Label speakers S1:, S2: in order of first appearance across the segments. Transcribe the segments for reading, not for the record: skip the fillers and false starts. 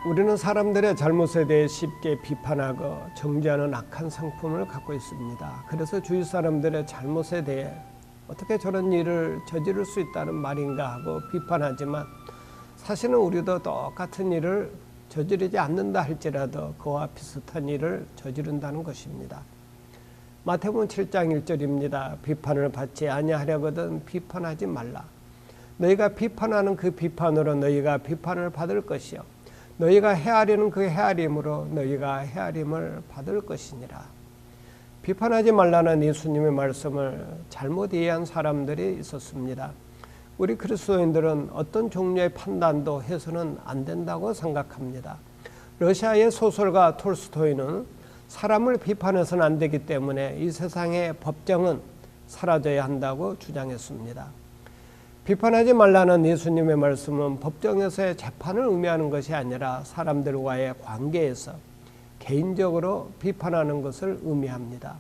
S1: 우리는 사람들의 잘못에 대해 쉽게 비판하고 정죄하는 악한 성품을 갖고 있습니다. 그래서 주위 사람들의 잘못에 대해 어떻게 저런 일을 저지를 수 있다는 말인가 하고 비판하지만 사실은 우리도 똑같은 일을 저지르지 않는다 할지라도 그와 비슷한 일을 저지른다는 것입니다. 마태복음 7장 1절입니다. 비판을 받지 아니하려거든 비판하지 말라. 너희가 비판하는 그 비판으로 너희가 비판을 받을 것이요 너희가 헤아리는 그 헤아림으로 너희가 헤아림을 받을 것이니라. 비판하지 말라는 예수님의 말씀을 잘못 이해한 사람들이 있었습니다. 우리 그리스도인들은 어떤 종류의 판단도 해서는 안 된다고 생각합니다. 러시아의 소설가 톨스토이는 사람을 비판해서는 안 되기 때문에 이 세상의 법정은 사라져야 한다고 주장했습니다. 비판하지 말라는 예수님의 말씀은 법정에서의 재판을 의미하는 것이 아니라 사람들과의 관계에서 개인적으로 비판하는 것을 의미합니다.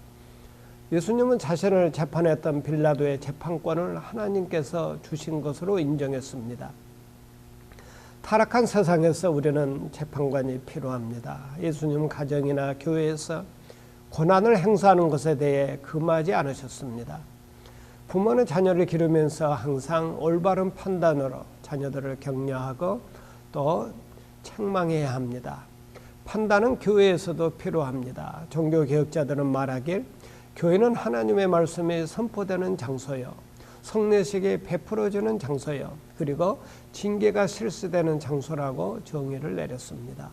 S1: 예수님은 자신을 재판했던 빌라도의 재판권을 하나님께서 주신 것으로 인정했습니다. 타락한 세상에서 우리는 재판관이 필요합니다. 예수님은 가정이나 교회에서 권한을 행사하는 것에 대해 금하지 않으셨습니다. 부모는 자녀를 기르면서 항상 올바른 판단으로 자녀들을 격려하고 또 책망해야 합니다. 판단은 교회에서도 필요합니다. 종교개혁자들은 말하길 교회는 하나님의 말씀이 선포되는 장소요, 성례식이 베풀어지는 장소요, 그리고 징계가 실시되는 장소라고 정의를 내렸습니다.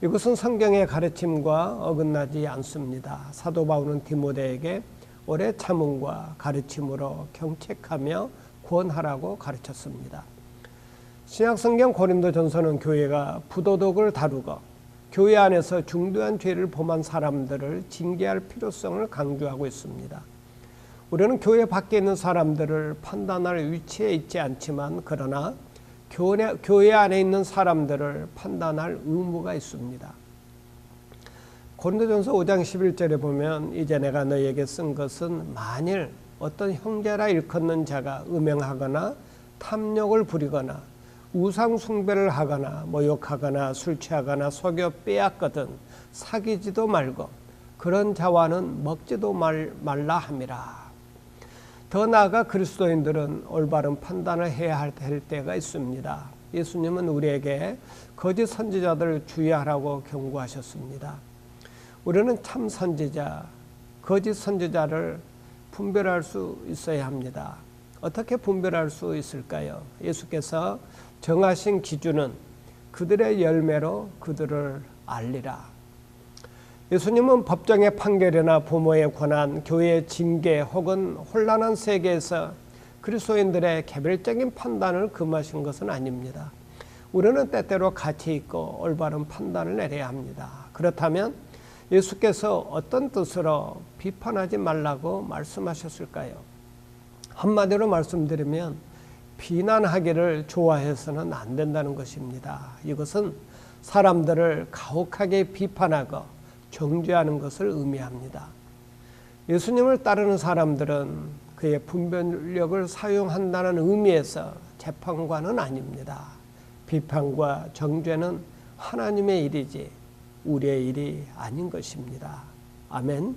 S1: 이것은 성경의 가르침과 어긋나지 않습니다. 사도 바울은 디모데에게 오래 참음과 가르침으로 경책하며 권하라고 가르쳤습니다. 신약성경 고린도전서는 교회가 부도덕을 다루고 교회 안에서 중대한 죄를 범한 사람들을 징계할 필요성을 강조하고 있습니다. 우리는 교회 밖에 있는 사람들을 판단할 위치에 있지 않지만 그러나 교회 안에 있는 사람들을 판단할 의무가 있습니다. 고린도전서 5장 11절에 보면 이제 내가 너희에게 쓴 것은 만일 어떤 형제라 일컫는 자가 음행하거나 탐욕을 부리거나 우상 숭배를 하거나 모욕하거나 술 취하거나 속여 빼앗거든 사귀지도 말고 그런 자와는 먹지도 말라 함이라. 더 나아가 그리스도인들은 올바른 판단을 해야 할 때가 있습니다. 예수님은 우리에게 거짓 선지자들을 주의하라고 경고하셨습니다. 우리는 참 선지자, 거짓 선지자를 분별할 수 있어야 합니다. 어떻게 분별할 수 있을까요? 예수께서 정하신 기준은 그들의 열매로 그들을 알리라. 예수님은 법정의 판결이나 부모의 권한, 교회의 징계 혹은 혼란한 세계에서 그리스도인들의 개별적인 판단을 금하신 것은 아닙니다. 우리는 때때로 가치 있고 올바른 판단을 내려야 합니다. 그렇다면 예수께서 어떤 뜻으로 비판하지 말라고 말씀하셨을까요? 한마디로 말씀드리면 비난하기를 좋아해서는 안 된다는 것입니다. 이것은 사람들을 가혹하게 비판하고 정죄하는 것을 의미합니다. 예수님을 따르는 사람들은 그의 분별력을 사용한다는 의미에서 재판관은 아닙니다. 비판과 정죄는 하나님의 일이지 우리의 일이 아닌 것입니다. 아멘.